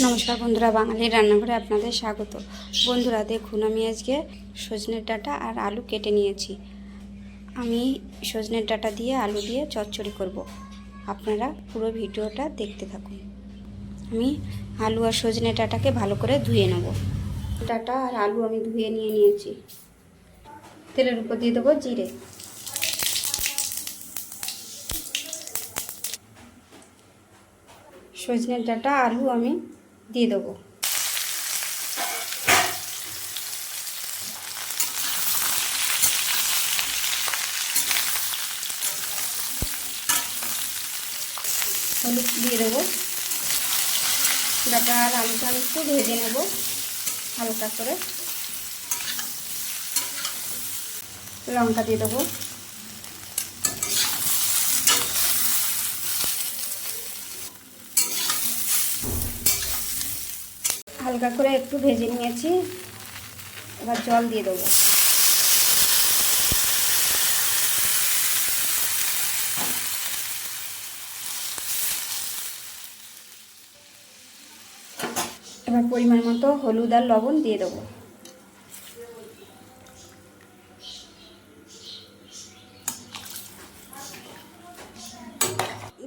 নমস্কার বন্ধুরা, বাঙালির রান্নাঘরে আপনাদের স্বাগত। বন্ধুরা দেখুন, আমি আজকে সজনের ডাঁটা আর আলু কেটে নিয়েছি। আমি সজনের ডাঁটা দিয়ে আলু দিয়ে চচ্চড়ি করব। আপনারা পুরো ভিডিওটা দেখতে থাকুন। আমি আলু আর সজনের ডাঁটাকে ভালো করে ধুয়ে নেব। ডাঁটা আর আলু আমি ধুয়ে নিয়েছি। তেলের উপর দিয়ে দেবো জিরে, সজনের ডাঁটা আলু আমি দিয়ে দেবো। হলুদ দিয়ে দেবো। ডাঁটা আর আলুটা আমি একটু ভেজে নেব হালকা করে। লঙ্কা দিয়ে দেবো। হালকা করে একটু ভেজে নিয়েছি, এবার জল দিয়ে দেবো। এবার পরিমাণ মতো হলুদ আর লবণ দিয়ে দেবো।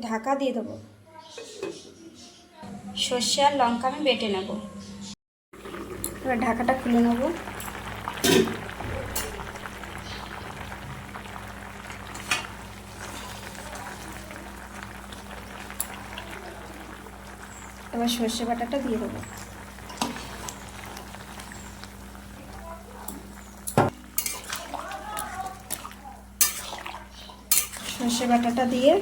ঢাকা দিয়ে দেবো। সর্ষে আর লঙ্কা আমি বেটে নেব। এবার ঢাকাটা খুলে নেব। এবার সর্ষে বাটাটা দিয়ে দেবো। সর্ষে বাটাটা দিয়ে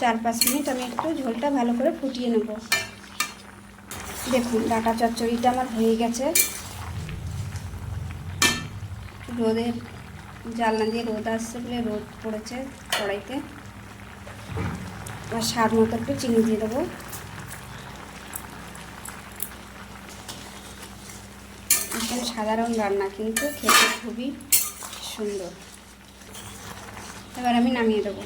4-5 মিনিট আমি একটু ঝোলটা ভালো করে ফুটিয়ে নেব। দেখুন, ডাঁটা চচ্চড়িটা আমার হয়ে গেছে। রোদের জানলা দিয়ে রোদ আসছে বলে রোদ পড়েছে কড়াইতে। এবার স্বাদ মতো একটু চিনি দিয়ে দেবো। একদম সাধারণ রান্না, কিন্তু খেতে খুবই সুন্দর। এবার আমি নামিয়ে দেবো।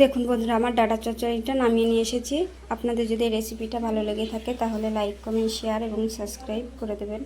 দেখুন বন্ধুরা, আমার ডাঁটা চচ্চড়িটা নামিয়ে নিয়ে এসেছি। আপনাদের যদি রেসিপিটা ভালো লেগে থাকে তাহলে লাইক, কমেন্ট, শেয়ার এবং সাবস্ক্রাইব করে দেবেন।